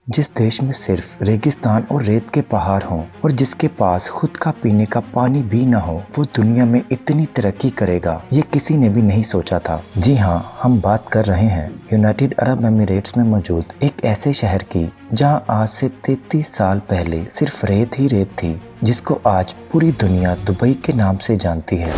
जिस देश में सिर्फ रेगिस्तान और रेत के पहाड़ हों और जिसके पास खुद का पीने का पानी भी न हो, वो दुनिया में इतनी तरक्की करेगा ये किसी ने भी नहीं सोचा था। जी हाँ, हम बात कर रहे हैं यूनाइटेड अरब एमिरेट्स में मौजूद एक ऐसे शहर की जहां आज से 33 साल पहले सिर्फ रेत ही रेत थी, जिसको आज पूरी दुनिया दुबई के नाम से जानती है।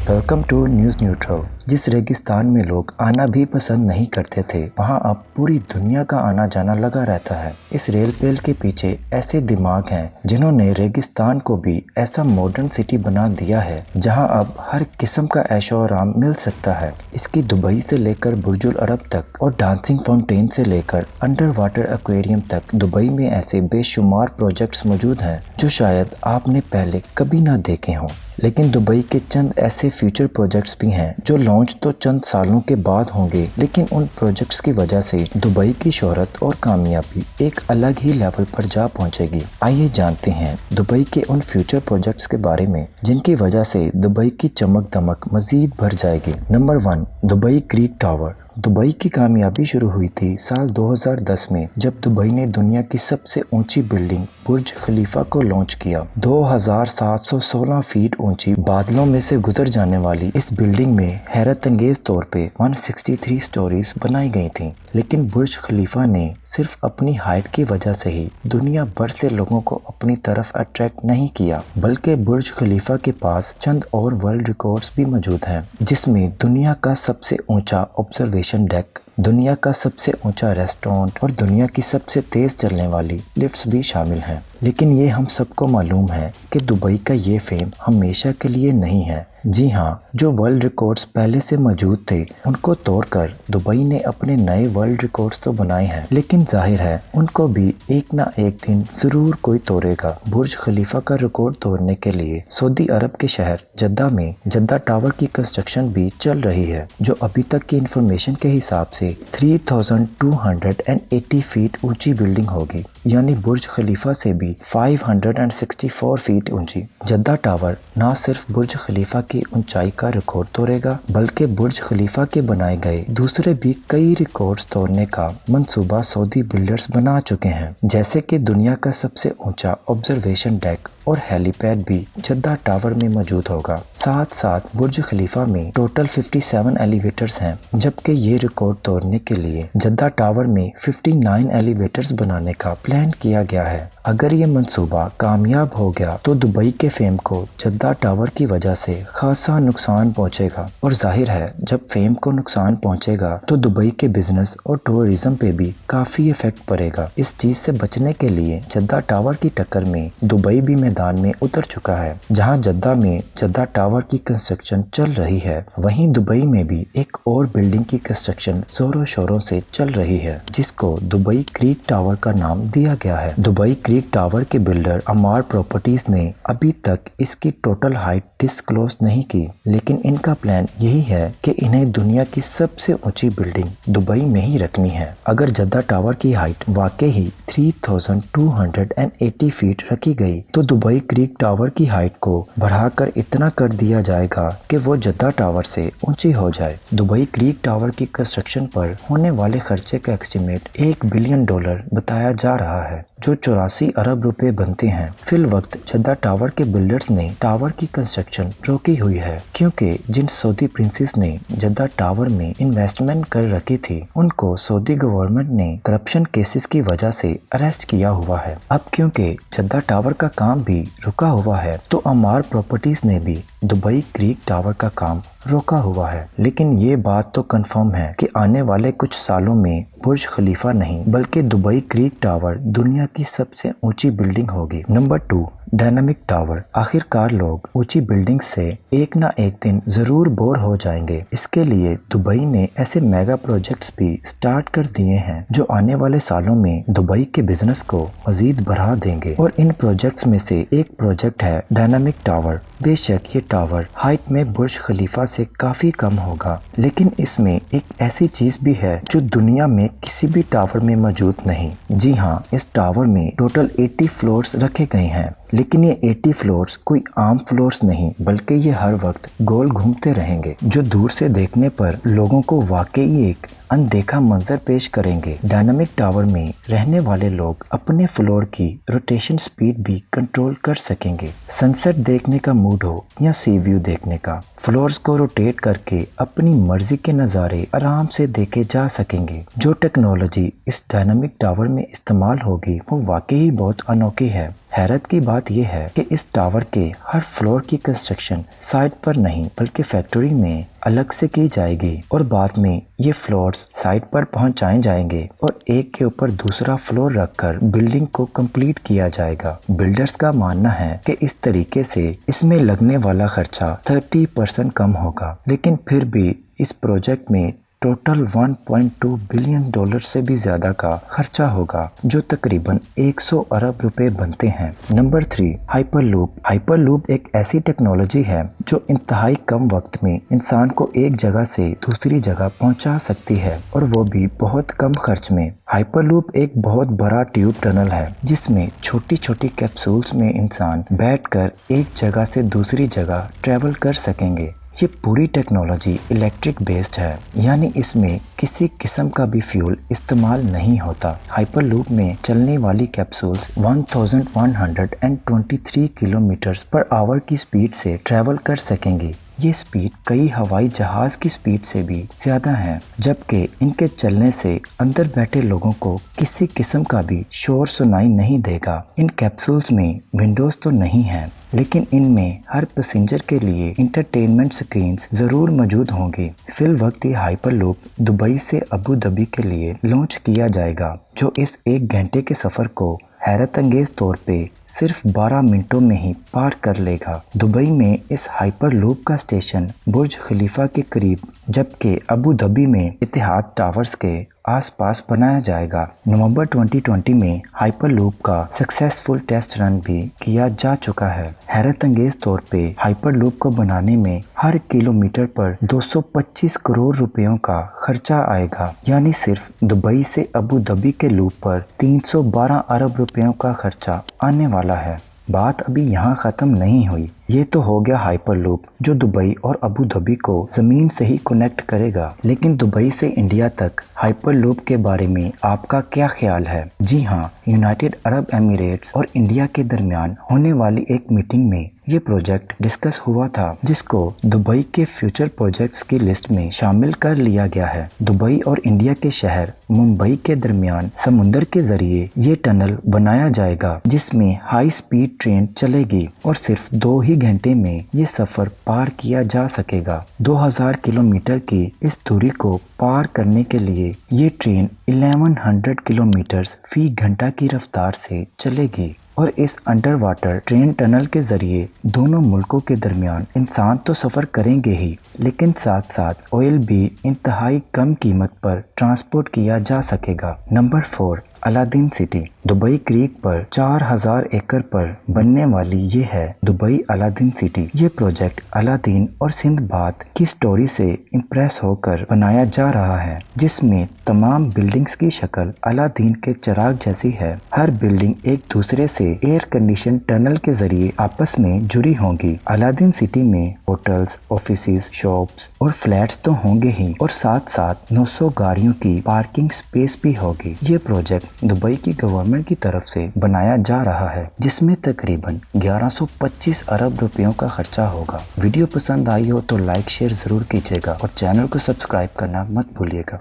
Welcome to News Neutral. जिस रेगिस्तान में लोग आना भी पसंद नहीं करते थे, वहां अब पूरी दुनिया का आना जाना लगा रहता है। इस रेल पेल के पीछे ऐसे दिमाग हैं जिन्होंने रेगिस्तान को भी ऐसा मॉडर्न सिटी बना दिया है जहां अब हर किस्म का ऐशो आराम मिल सकता है। इसकी दुबई से लेकर बुर्जुल अरब तक और डांसिंग फाउंटेन से लेकर अंडर वाटर एक्वेरियम तक दुबई में ऐसे बेशुमार प्रोजेक्ट्स मौजूद हैं जो शायद आपने पहले कभी ना देखे हों। लेकिन दुबई के चंद ऐसे फ्यूचर प्रोजेक्ट्स भी हैं जो लॉन्च तो चंद सालों के बाद होंगे, लेकिन उन प्रोजेक्ट्स की वजह से दुबई की शोहरत और कामयाबी एक अलग ही लेवल पर जा पहुंचेगी। आइए जानते हैं दुबई के उन फ्यूचर प्रोजेक्ट्स के बारे में जिनकी वजह से दुबई की चमक दमक मजीद बढ़ जाएगी। Number 1, Dubai creek tower. Dubai की कामयाबी शुरू हुई थी साल 2010 में, जब दुबई ने दुनिया की सबसे ऊंची बिल्डिंग बुर्ज खलीफा को लॉन्च किया। 2716 फीट ऊंची बादलों में से गुजर जाने वाली इस बिल्डिंग में हैरत अंगेज तौर पे 163 स्टोरीज बनाई गई थी। लेकिन बुर्ज खलीफा ने सिर्फ अपनी हाइट की वजह से ही दुनिया भर से लोगों को अपनी तरफ अट्रैक्ट नहीं किया, बल्कि बुर्ज खलीफा के पास चंद और वर्ल्ड रिकॉर्ड्स भी मौजूद हैं, जिसमें दुनिया का सबसे ऊंचा ऑब्जर्वेशन डेक, दुनिया का सबसे ऊंचा रेस्टोरेंट और दुनिया की सबसे तेज चलने वाली लिफ्ट्स भी शामिल हैं। लेकिन ये हम सबको मालूम है कि दुबई का ये फेम हमेशा के लिए नहीं है। जी हाँ, जो वर्ल्ड रिकॉर्ड्स पहले से मौजूद थे उनको तोड़कर दुबई ने अपने नए वर्ल्ड रिकॉर्ड्स तो बनाए हैं, लेकिन जाहिर है उनको भी एक ना एक दिन जरूर कोई तोड़ेगा। बुर्ज खलीफा का रिकॉर्ड तोड़ने के लिए सऊदी अरब के शहर जद्दा में जद्दा टावर की कंस्ट्रक्शन भी चल रही है, जो अभी तक की इंफॉर्मेशन के हिसाब से 3280 फीट ऊंची बिल्डिंग होगी, यानी बुर्ज खलीफा से भी 564 फीट ऊंची। जद्दा टावर न सिर्फ बुर्ज खलीफा की ऊंचाई का रिकॉर्ड तोड़ेगा, बल्कि बुर्ज खलीफा के बनाए गए दूसरे भी कई रिकॉर्ड्स तोड़ने का मंसूबा सऊदी बिल्डर्स बना चुके हैं, जैसे कि दुनिया का सबसे ऊंचा ऑब्जर्वेशन डेक और हेलीपैड भी जद्दा टावर में मौजूद होगा। साथ साथ बुर्ज खलीफा में टोटल 57 एलिवेटर्स हैं, जबकि ये रिकॉर्ड तोड़ने के लिए जद्दा टावर में 59 एलिवेटर्स बनाने का प्लान किया गया है। अगर ये मंसूबा कामयाब हो गया तो दुबई के फेम को जद्दा टावर की वजह से खासा नुकसान पहुंचेगा, और जाहिर है जब फेम को नुकसान पहुंचेगा तो दुबई के बिजनेस और टूरिज्म पे भी काफी इफेक्ट पड़ेगा। इस चीज से बचने के लिए जद्दा टावर की टक्कर में दुबई भी मैदान में उतर चुका है। जहां जद्दा में जद्दा टावर की कंस्ट्रक्शन चल रही है, वहीं दुबई में भी एक और बिल्डिंग की कंस्ट्रक्शन जोरों शोरों से चल रही है, जिसको दुबई क्रीक टावर का नाम दिया गया है। दुबई क्रीक टावर के बिल्डर अमार प्रॉपर्टीज ने अभी तक इसकी टोटल हाइट डिस्क्लोज नहीं की, लेकिन इनका प्लान यही है कि इन्हें दुनिया की सबसे ऊंची बिल्डिंग दुबई में ही रखनी है। अगर जद्दा टावर की हाइट वाकई ही 3280 फीट रखी गई तो दुबई क्रीक टावर की हाइट को बढ़ाकर इतना कर दिया जाएगा कि वो जद्दा टावर से ऊंची हो जाए। दुबई क्रीक टावर की कंस्ट्रक्शन पर होने वाले खर्चे का एस्टिमेट $1 बिलियन बताया जा रहा है, जो 84 अरब रुपए बनते हैं। फिल वक्त जद्दा टावर के बिल्डर्स ने टावर की कंस्ट्रक्शन रोकी हुई है, क्योंकि जिन सऊदी प्रिंसेस ने जद्दा टावर में इन्वेस्टमेंट कर रखी थी उनको सऊदी गवर्नमेंट ने करप्शन केसेस की वजह से अरेस्ट किया हुआ है। अब क्योंकि जद्दा टावर का काम भी रुका हुआ है तो अमार प्रॉपर्टीज ने भी दुबई क्रीक टावर का काम रोका हुआ है। लेकिन ये बात तो कंफर्म है कि आने वाले कुछ सालों में बुर्ज खलीफा नहीं बल्कि दुबई क्रीक टावर दुनिया की सबसे ऊंची बिल्डिंग होगी। Number 2, dynamic tower. आखिरकार लोग ऊंची बिल्डिंग से एक ना एक दिन जरूर बोर हो जाएंगे। इसके लिए दुबई ने ऐसे मेगा प्रोजेक्ट्स भी स्टार्ट कर दिए हैं जो आने वाले सालों में दुबई के बिजनेस को मजीद बढ़ा देंगे, और इन प्रोजेक्ट्स में से एक प्रोजेक्ट है डायनामिक टावर। بے شک یہ ٹاور ہائٹ میں برج خلیفہ سے کافی کم ہوگا، لیکن اس میں ایک ایسی چیز بھی ہے جو دنیا میں کسی بھی ٹاور میں موجود نہیں۔ جی ہاں، اس ٹاور میں ٹوٹل 80 فلورز رکھے گئے ہیں، لیکن یہ 80 فلورز کوئی عام فلورز نہیں، بلکہ یہ ہر وقت گول گھومتے رہیں گے، جو دور سے دیکھنے پر لوگوں کو واقعی ایک اندیکھا منظر پیش کریں گے۔ ڈائنامک ٹاور میں رہنے والے لوگ اپنے فلور کی روٹیشن سپیڈ بھی کنٹرول کر سکیں گے۔ سن سیٹ دیکھنے کا موڈ ہو یا سی ویو دیکھنے کا، فلورز کو روٹیٹ کر کے اپنی مرضی کے نظارے آرام سے دیکھے جا سکیں گے۔ جو ٹیکنالوجی اس ڈائنامک ٹاور میں استعمال ہوگی وہ واقعی بہت انوکھی ہے۔ حیرت کی بات یہ ہے کہ اس ٹاور کے ہر فلور کی کنسٹرکشن سائٹ پر نہیں بلکہ فیکٹری میں الگ سے کی جائے گی، اور بعد میں یہ فلورز سائٹ پر پہنچائے جائیں گے اور ایک کے اوپر دوسرا فلور رکھ کر بلڈنگ کو کمپلیٹ کیا جائے گا۔ بلڈرز کا ماننا ہے کہ اس طریقے سے اس میں لگنے والا خرچہ 30% کم ہوگا، لیکن پھر بھی اس پروجیکٹ میں ٹوٹل $1.2 بلین سے بھی زیادہ کا خرچہ ہوگا، جو تقریباً 100 ارب روپے بنتے ہیں۔ Number 3، hyper loop. Hyper loop ایک ایسی ٹیکنالوجی ہے جو انتہائی کم وقت میں انسان کو ایک جگہ سے دوسری جگہ پہنچا سکتی ہے، اور وہ بھی بہت کم خرچ میں۔ ہائپر لوپ ایک بہت بڑا ٹیوب ٹنل ہے جس میں چھوٹی چھوٹی کیپسولز میں انسان بیٹھ کر ایک جگہ سے دوسری جگہ ٹریول کر سکیں گے۔ یہ پوری ٹیکنالوجی الیکٹرک بیسڈ ہے، یعنی اس میں کسی قسم کا بھی فیول استعمال نہیں ہوتا۔ ہائپر لوپ میں چلنے والی کیپسولز 1123 کلومیٹرز پر آور کی سپیڈ سے ٹریول کر سکیں گی۔ یہ سپیڈ کئی ہوائی جہاز کی سپیڈ سے بھی زیادہ ہے، جبکہ ان کے چلنے سے اندر بیٹھے لوگوں کو کسی قسم کا بھی شور سنائی نہیں دے گا۔ ان کیپسولز میں ونڈوز تو نہیں ہیں، لیکن ان میں ہر پیسنجر کے لیے انٹرٹینمنٹ سکرینز ضرور موجود ہوں گی۔ فی الوقت یہ ہائپر لوپ دبئی سے ابو ظبی کے لیے لانچ کیا جائے گا، جو اس 1 گھنٹے کے سفر کو حیرت انگیز طور پہ صرف 12 منٹوں میں ہی پار کر لے گا۔ دبئی میں اس ہائپر لوپ کا اسٹیشن برج خلیفہ کے قریب، جبکہ ابو ظبی میں اتحاد ٹاورز کے آس پاس بنایا جائے گا۔ نومبر 2020 میں ہائپر لوپ کا سکسیسفل ٹیسٹ رن بھی کیا جا چکا ہے۔ حیرت انگیز طور پہ ہائپر لوپ کو بنانے میں ہر کلومیٹر پر 225 کروڑ روپیوں کا خرچہ آئے گا، یعنی صرف دبئی سے ابو ظبی کے لوپ پر 312 ارب روپیوں کا خرچہ آنے والا ہے۔ بات ابھی یہاں ختم نہیں ہوئی۔ یہ تو ہو گیا ہائپر لوپ جو دبئی اور ابو ظبی کو زمین سے ہی کنیکٹ کرے گا، لیکن دبئی سے انڈیا تک ہائپر لوپ کے بارے میں آپ کا کیا خیال ہے؟ جی ہاں، یونائٹڈ عرب اماراتس اور انڈیا کے درمیان ہونے والی ایک میٹنگ میں یہ پروجیکٹ ڈسکس ہوا تھا، جس کو دبئی کے فیوچر پروجیکٹس کی لسٹ میں شامل کر لیا گیا ہے۔ دبئی اور انڈیا کے شہر ممبئی کے درمیان سمندر کے ذریعے یہ ٹنل بنایا جائے گا، جس میں ہائی سپیڈ ٹرین چلے گی اور صرف 2 ہی گھنٹے میں یہ سفر پار کیا جا سکے گا۔ 2000 کلومیٹر کی اس دوری کو پار کرنے کے لیے یہ ٹرین 1100 کلومیٹرز فی گھنٹہ کی رفتار سے چلے گی، اور اس انڈر واٹر ٹرین ٹنل کے ذریعے دونوں ملکوں کے درمیان انسان تو سفر کریں گے ہی، لیکن ساتھ ساتھ آئل بھی انتہائی کم قیمت پر ٹرانسپورٹ کیا جا سکے گا۔ Number 4، Aladdin city. Dubai creek پر 4000 ایکڑ پر بننے والی یہ ہے دبئی الادین سٹی۔ یہ پروجیکٹ الادین اور سندھ باد کی سٹوری سے امپریس ہو کر بنایا جا رہا ہے، جس میں تمام بلڈنگز کی شکل الادین کے چراغ جیسی ہے۔ ہر بلڈنگ ایک دوسرے سے ایئر کنڈیشن ٹنل کے ذریعے آپس میں جڑی ہوں گی۔ الادین سٹی میں ہوٹلز، آفیسز، شاپس اور فلیٹس تو ہوں گے ہی، اور ساتھ ساتھ 900 گاڑیوں کی پارکنگ سپیس بھی ہوگی۔ یہ پروجیکٹ دبئی کی گورنمنٹ کی طرف سے بنایا جا رہا ہے، جس میں تقریباً 1125 ارب روپیوں کا خرچہ ہوگا۔ ویڈیو پسند آئی ہو تو لائک شیئر ضرور کیجیے گا اور چینل کو سبسکرائب کرنا مت بھولیے گا۔